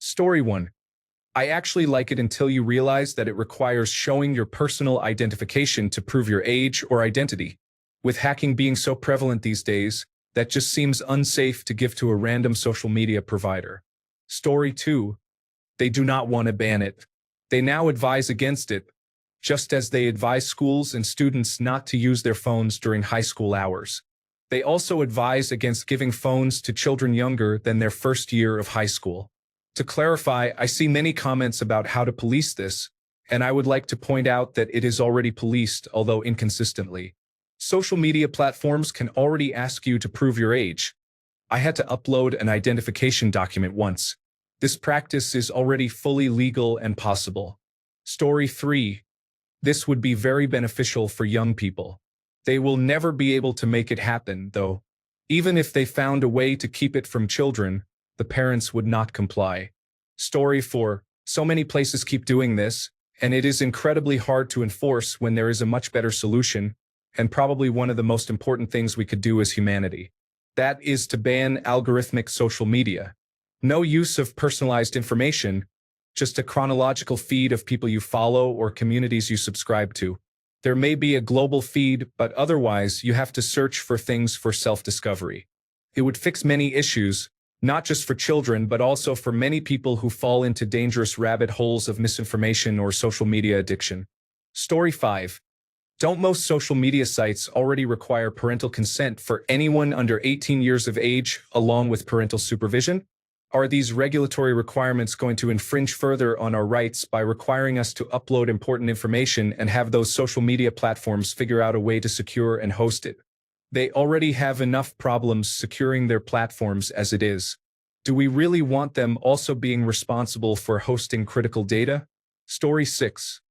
Story 1. I actually like it until you realize that it requires showing your personal identification to prove your age or identity. With hacking being so prevalent these days, that just seems unsafe to give to a random social media provider. Story 2. They do not want to ban it. They now advise against it, just as they advise schools and students not to use their phones during high school hours. They also advise against giving phones to children younger than their first year of high school. To clarify, I see many comments about how to police this, and I would like to point out that it is already policed, although inconsistently. Social media platforms can already ask you to prove your age. I had to upload an identification document once. This practice is already fully legal and possible. Story 3. This would be very beneficial for young people. They will never be able to make it happen, though. Even if they found a way to keep it from children, the parents would not comply. Story 4. So many places keep doing this, and it is incredibly hard to enforce when there is a much better solution, and probably one of the most important things we could do as humanity. That is to ban algorithmic social media. No use of personalized information, just a chronological feed of people you follow or communities you subscribe to. There may be a global feed, but otherwise you have to search for things for self-discovery. It would fix many issues, not just for children, but also for many people who fall into dangerous rabbit holes of misinformation or social media addiction. Story 5. Don't most social media sites already require parental consent for anyone under 18 years of age, along with parental supervision? Are these regulatory requirements going to infringe further on our rights by requiring us to upload important information and have those social media platforms figure out a way to secure and host it? They already have enough problems securing their platforms as it is. Do we really want them also being responsible for hosting critical data? Story 6.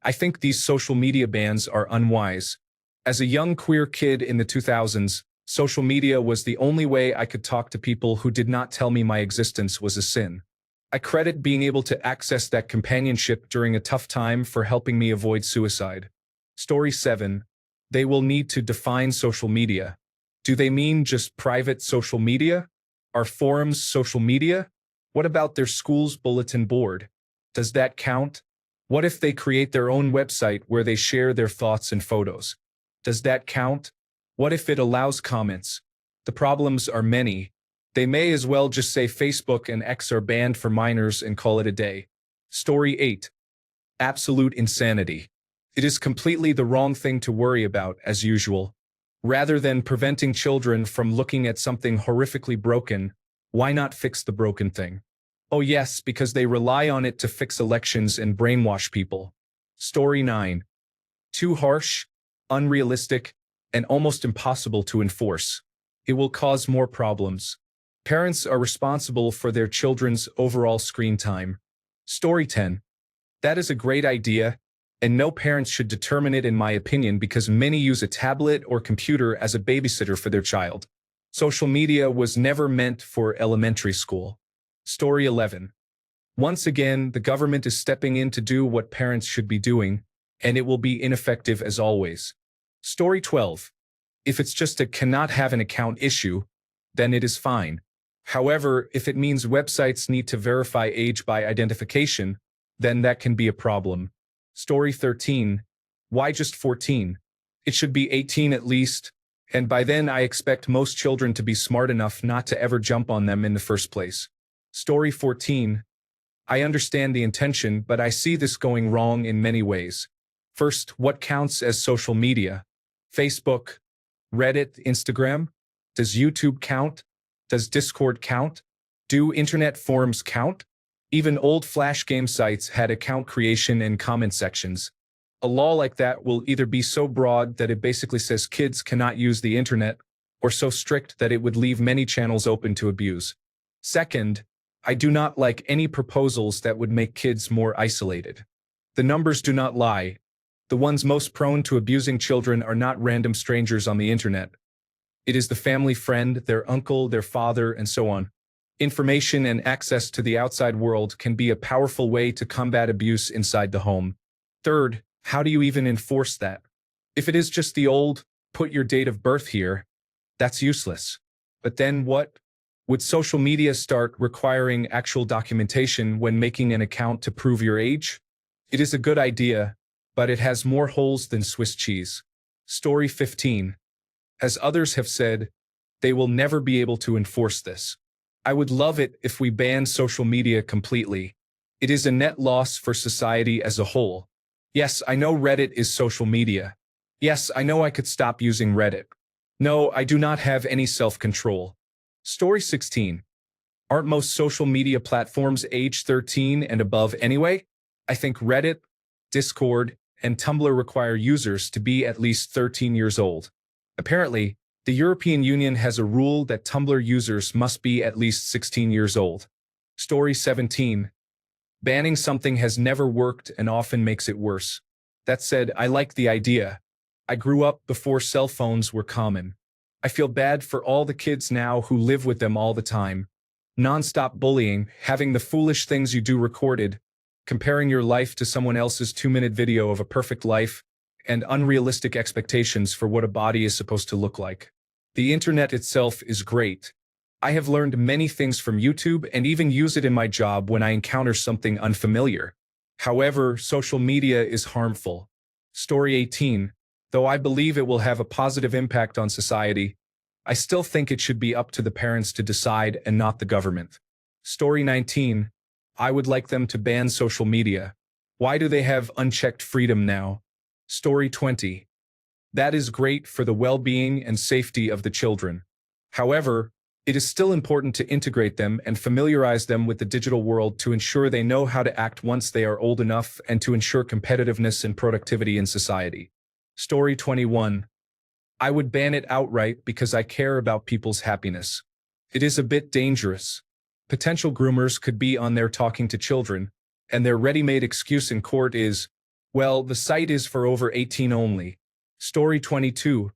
I think these social media bans are unwise. As a young queer kid in the 2000s, social media was the only way I could talk to people who did not tell me my existence was a sin. I credit being able to access that companionship during a tough time for helping me avoid suicide. Story 7. They will need to define social media. Do they mean just private social media? Are forums social media? What about their school's bulletin board? Does that count? What if they create their own website where they share their thoughts and photos? Does that count? What if it allows comments? The problems are many. They may as well just say Facebook and X are banned for minors and call it a day. Story 8. Absolute insanity. It is completely the wrong thing to worry about, as usual. Rather than preventing children from looking at something horrifically broken, why not fix the broken thing? Oh yes, because they rely on it to fix elections and brainwash people. Story 9. Too harsh, unrealistic, and almost impossible to enforce. It will cause more problems. Parents are responsible for their children's overall screen time. Story 10. That is a great idea, and no parents should determine it in my opinion because many use a tablet or computer as a babysitter for their child. Social media was never meant for elementary school. Story 11. Once again, the government is stepping in to do what parents should be doing, and it will be ineffective as always. Story 12. If it's just a cannot have an account issue, then it is fine. However, if it means websites need to verify age by identification, then that can be a problem. Story 13. Why just 14? It should be 18 at least, and by then I expect most children to be smart enough not to ever jump on them in the first place. Story 14. I understand the intention, but I see this going wrong in many ways. First, what counts as social media? Facebook, Reddit, Instagram? Does YouTube count? Does Discord count? Do internet forums count? Even old Flash game sites had account creation and comment sections. A law like that will either be so broad that it basically says kids cannot use the internet, or so strict that it would leave many channels open to abuse. Second, I do not like any proposals that would make kids more isolated. The numbers do not lie. The ones most prone to abusing children are not random strangers on the internet. It is the family friend, their uncle, their father, and so on. Information and access to the outside world can be a powerful way to combat abuse inside the home. Third, how do you even enforce that? If it is just the old, put your date of birth here, that's useless. But then what? Would social media start requiring actual documentation when making an account to prove your age? It is a good idea, but it has more holes than Swiss cheese. Story 15. As others have said, they will never be able to enforce this. I would love it if we banned social media completely. It is a net loss for society as a whole. Yes, I know Reddit is social media. Yes, I know I could stop using Reddit. No, I do not have any self-control. Story 16. Aren't most social media platforms age 13 and above anyway? I think Reddit, Discord, and Tumblr require users to be at least 13 years old. Apparently, the European Union has a rule that Tumblr users must be at least 16 years old. Story 17. Banning something has never worked and often makes it worse. That said, I like the idea. I grew up before cell phones were common. I feel bad for all the kids now who live with them all the time. Non-stop bullying, having the foolish things you do recorded, comparing your life to someone else's 2-minute video of a perfect life, and unrealistic expectations for what a body is supposed to look like. The internet itself is great. I have learned many things from YouTube and even use it in my job when I encounter something unfamiliar. However, social media is harmful. Story 18. Though I believe it will have a positive impact on society, I still think it should be up to the parents to decide and not the government. Story 19. I would like them to ban social media. Why do they have unchecked freedom now? Story 20. That is great for the well-being and safety of the children. However, it is still important to integrate them and familiarize them with the digital world to ensure they know how to act once they are old enough and to ensure competitiveness and productivity in society. Story 21. I would ban it outright because I care about people's happiness. It is a bit dangerous. Potential groomers could be on there talking to children, and their ready-made excuse in court is, well, the site is for over 18 only. Story 22.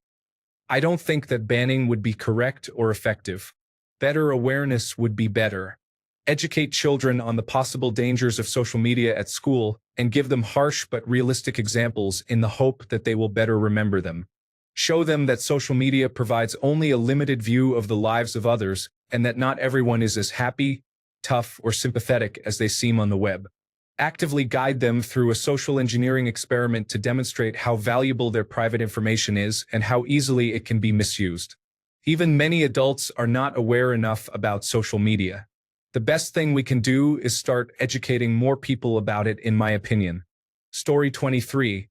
I don't think that banning would be correct or effective. Better awareness would be better. Educate children on the possible dangers of social media at school and give them harsh but realistic examples in the hope that they will better remember them. Show them that social media provides only a limited view of the lives of others and that not everyone is as happy, tough, or sympathetic as they seem on the web. Actively guide them through a social engineering experiment to demonstrate how valuable their private information is and how easily it can be misused. Even many adults are not aware enough about social media. The best thing we can do is start educating more people about it, in my opinion. Story 23.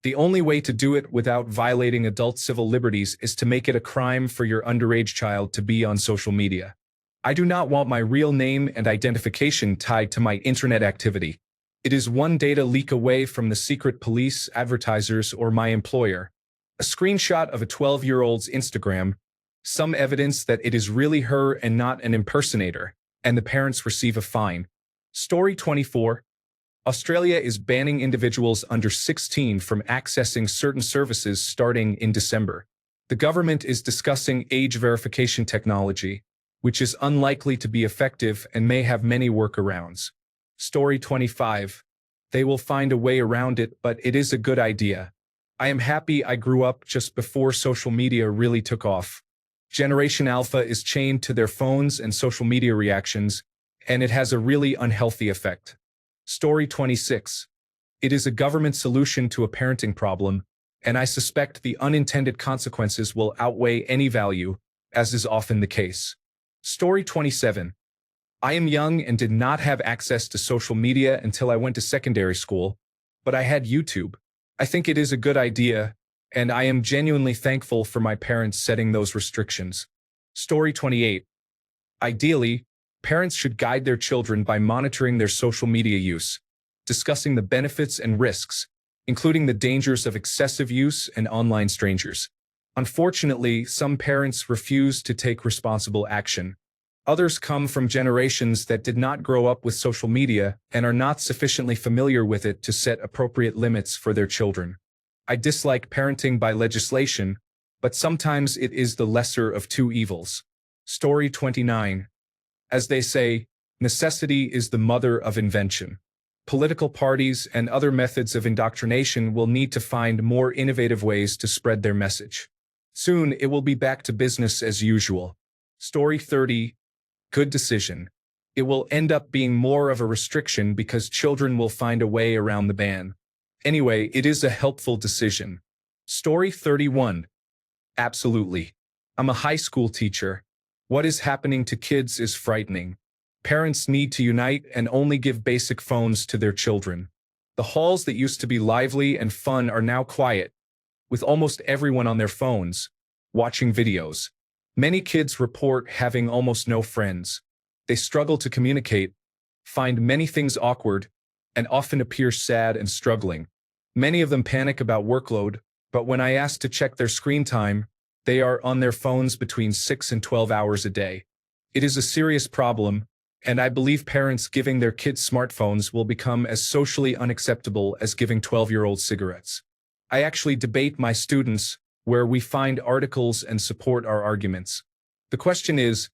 The only way to do it without violating adult civil liberties is to make it a crime for your underage child to be on social media. I do not want my real name and identification tied to my internet activity. It is one data leak away from the secret police, advertisers, or my employer. A screenshot of a 12-year-old's Instagram, some evidence that it is really her and not an impersonator, and the parents receive a fine. Story 24. Australia is banning individuals under 16 from accessing certain services starting in December. The government is discussing age verification technology, which is unlikely to be effective and may have many workarounds. Story 25. They will find a way around it, but it is a good idea. I am happy I grew up just before social media really took off. Generation Alpha is chained to their phones and social media reactions, and it has a really unhealthy effect. Story 26. It is a government solution to a parenting problem, and I suspect the unintended consequences will outweigh any value, as is often the case. Story 27. I am young and did not have access to social media until I went to secondary school, but I had YouTube. I think it is a good idea, and I am genuinely thankful for my parents setting those restrictions. Story 28. Ideally, parents should guide their children by monitoring their social media use, discussing the benefits and risks, including the dangers of excessive use and online strangers. Unfortunately, some parents refuse to take responsible action. Others come from generations that did not grow up with social media and are not sufficiently familiar with it to set appropriate limits for their children. I dislike parenting by legislation, but sometimes it is the lesser of two evils. Story 29. As they say, necessity is the mother of invention. Political parties and other methods of indoctrination will need to find more innovative ways to spread their message. Soon, it will be back to business as usual. Story 30. Good decision. It will end up being more of a restriction because children will find a way around the ban. Anyway, it is a helpful decision. Story 31. Absolutely. I'm a high school teacher. What is happening to kids is frightening. Parents need to unite and only give basic phones to their children. The halls that used to be lively and fun are now quiet, with almost everyone on their phones, watching videos. Many kids report having almost no friends. They struggle to communicate, find many things awkward, and often appear sad and struggling. Many of them panic about workload, but when I ask to check their screen time, they are on their phones between 6 and 12 hours a day. It is a serious problem, and I believe parents giving their kids smartphones will become as socially unacceptable as giving 12-year-olds cigarettes. I actually debate my students where we find articles and support our arguments. The question is,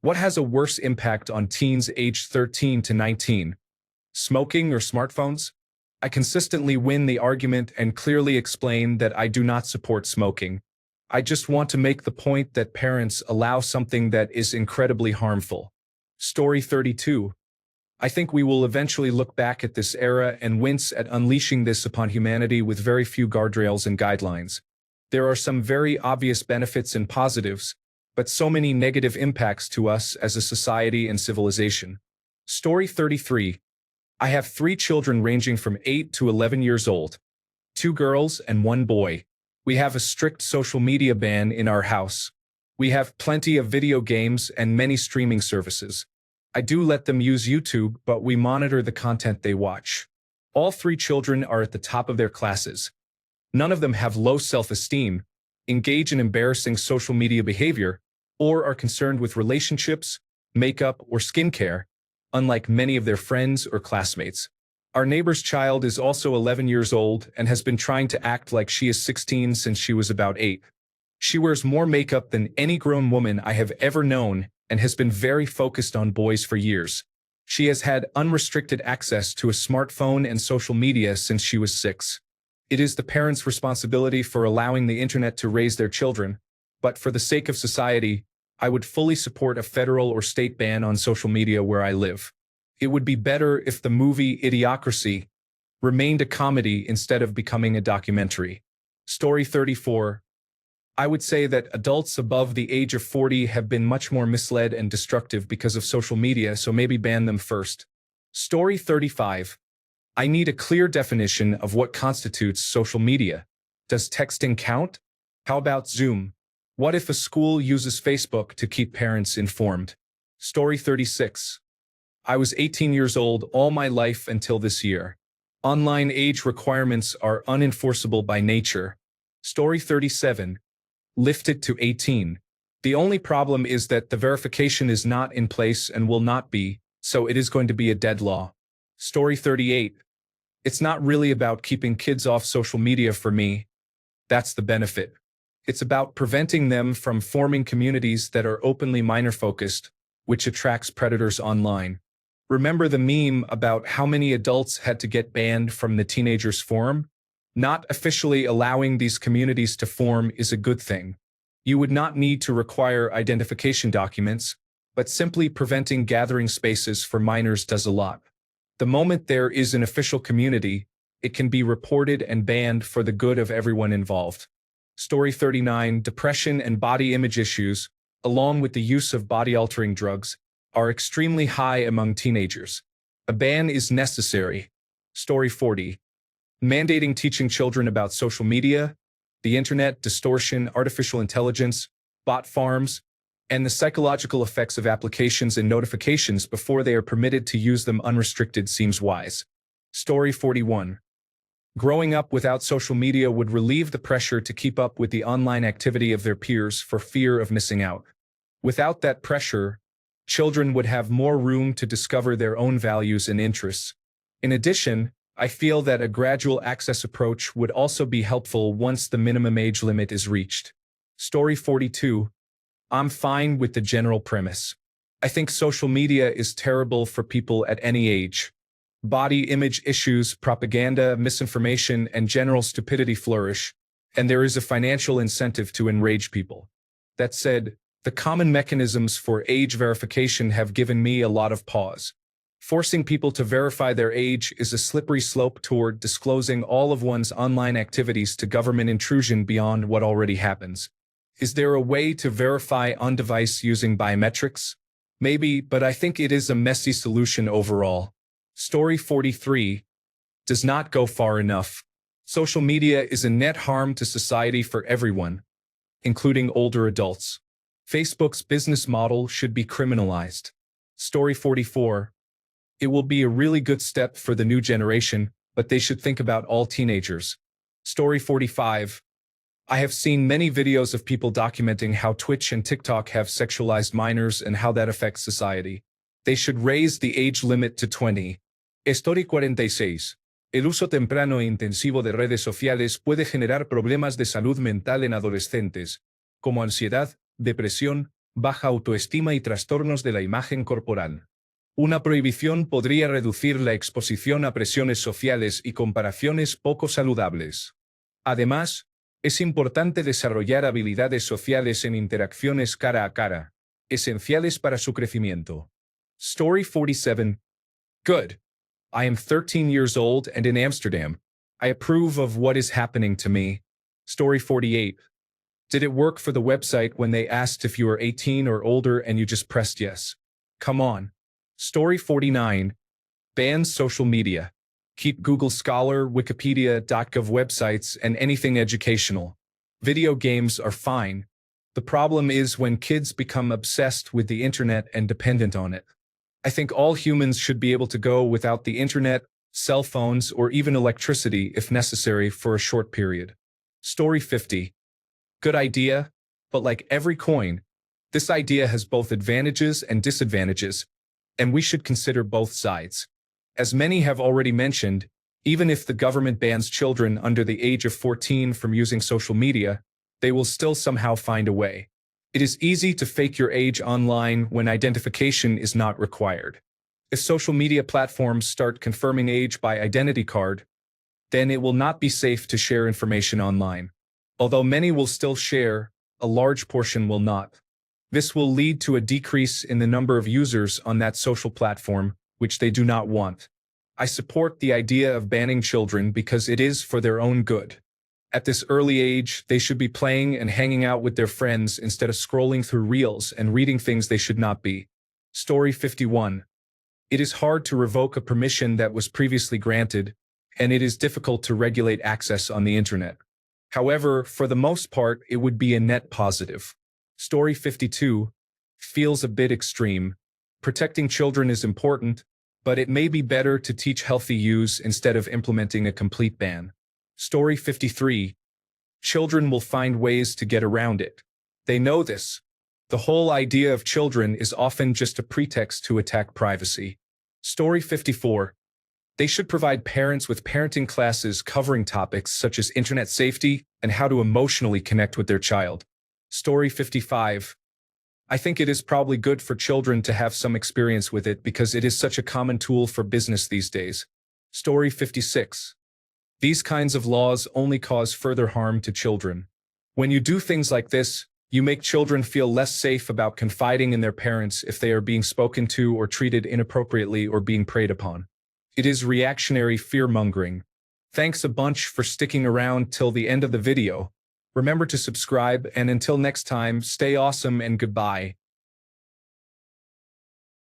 what has a worse impact on teens aged 13 to 19? Smoking or smartphones? I consistently win the argument and clearly explain that I do not support smoking. I just want to make the point that parents allow something that is incredibly harmful. Story 32. I think we will eventually look back at this era and wince at unleashing this upon humanity with very few guardrails and guidelines. There are some very obvious benefits and positives, but so many negative impacts to us as a society and civilization. Story 33. I have 3 children ranging from 8 to 11 years old, 2 girls and 1 boy. We have a strict social media ban in our house. We have plenty of video games and many streaming services. I do let them use YouTube, but we monitor the content they watch. All 3 children are at the top of their classes. None of them have low self-esteem, engage in embarrassing social media behavior, or are concerned with relationships, makeup, or skincare, unlike many of their friends or classmates. Our neighbor's child is also 11 years old and has been trying to act like she is 16 since she was about 8. She wears more makeup than any grown woman I have ever known and has been very focused on boys for years. She has had unrestricted access to a smartphone and social media since she was 6. It is the parents' responsibility for allowing the internet to raise their children, but for the sake of society, I would fully support a federal or state ban on social media where I live. It would be better if the movie Idiocracy remained a comedy instead of becoming a documentary. Story 34. I would say that adults above the age of 40 have been much more misled and destructive because of social media, so maybe ban them first. Story 35. I need a clear definition of what constitutes social media. Does texting count? How about Zoom? What if a school uses Facebook to keep parents informed? Story 36. I was 18 years old all my life until this year. Online age requirements are unenforceable by nature. Story 37. Lift it to 18. The only problem is that the verification is not in place and will not be, so it is going to be a dead law. Story 38. It's not really about keeping kids off social media for me. That's the benefit. It's about preventing them from forming communities that are openly minor-focused, which attracts predators online. Remember the meme about how many adults had to get banned from the teenagers' forum? Not officially allowing these communities to form is a good thing. You would not need to require identification documents, but simply preventing gathering spaces for minors does a lot. The moment there is an official community, it can be reported and banned for the good of everyone involved. Story 39. Depression and body image issues, along with the use of body-altering drugs, are extremely high among teenagers. A ban is necessary. Story 40. Mandating teaching children about social media, the internet, distortion, artificial intelligence, bot farms, and the psychological effects of applications and notifications before they are permitted to use them unrestricted seems wise. Story 41. Growing up without social media would relieve the pressure to keep up with the online activity of their peers for fear of missing out. Without that pressure, children would have more room to discover their own values and interests. In addition, I feel that a gradual access approach would also be helpful once the minimum age limit is reached. Story 42. I'm fine with the general premise. I think social media is terrible for people at any age. Body image issues, propaganda, misinformation, and general stupidity flourish, and there is a financial incentive to enrage people. That said, The common mechanisms for age verification have given me a lot of pause. Forcing people to verify their age is a slippery slope toward disclosing all of one's online activities to government intrusion beyond what already happens. Is there a way to verify on-device using biometrics? Maybe, but I think it is a messy solution overall. Story 43 does not go far enough. Social media is a net harm to society for everyone, including older adults. Facebook's business model should be criminalized. Story 44. It will be a really good step for the new generation, but they should think about all teenagers. Story 45. I have seen many videos of people documenting how Twitch and TikTok have sexualized minors and how that affects society. They should raise the age limit to 20. Story 46. El uso temprano e intensivo de redes sociales puede generar problemas de salud mental en adolescentes, como ansiedad, depresión, baja autoestima y trastornos de la imagen corporal. Una prohibición podría reducir la exposición a presiones sociales y comparaciones poco saludables. Además, es importante desarrollar habilidades sociales en interacciones cara a cara, esenciales para su crecimiento. Story 47. Good. I am 13 years old and in Amsterdam. I approve of what is happening to me. Story 48. Did it work for the website when they asked if you were 18 or older and you just pressed yes? Come on. Story 49. Ban social media. Keep Google Scholar, Wikipedia.gov websites, and anything educational. Video games are fine. The problem is when kids become obsessed with the internet and dependent on it. I think all humans should be able to go without the internet, cell phones, or even electricity if necessary for a short period. Story 50. Good idea, but like every coin, this idea has both advantages and disadvantages, and we should consider both sides. As many have already mentioned, even if the government bans children under the age of 14 from using social media, they will still somehow find a way. It is easy to fake your age online when identification is not required. If social media platforms start confirming age by identity card, then it will not be safe to share information online. Although many will still share, a large portion will not. This will lead to a decrease in the number of users on that social platform, which they do not want. I support the idea of banning children because it is for their own good. At this early age, they should be playing and hanging out with their friends instead of scrolling through reels and reading things they should not be. Story 51. It is hard to revoke a permission that was previously granted, and it is difficult to regulate access on the internet. However, for the most part, it would be a net positive. Story 52. Feels a bit extreme. Protecting children is important, but it may be better to teach healthy use instead of implementing a complete ban. Story 53. Children will find ways to get around it. They know this. The whole idea of children is often just a pretext to attack privacy. Story 54. They should provide parents with parenting classes covering topics such as internet safety and how to emotionally connect with their child. Story 55. I think it is probably good for children to have some experience with it because it is such a common tool for business these days. Story 56. These kinds of laws only cause further harm to children. When you do things like this, you make children feel less safe about confiding in their parents if they are being spoken to or treated inappropriately or being preyed upon. It is reactionary fear-mongering. Thanks a bunch for sticking around till the end of the video. Remember to subscribe, and until next time, stay awesome and goodbye.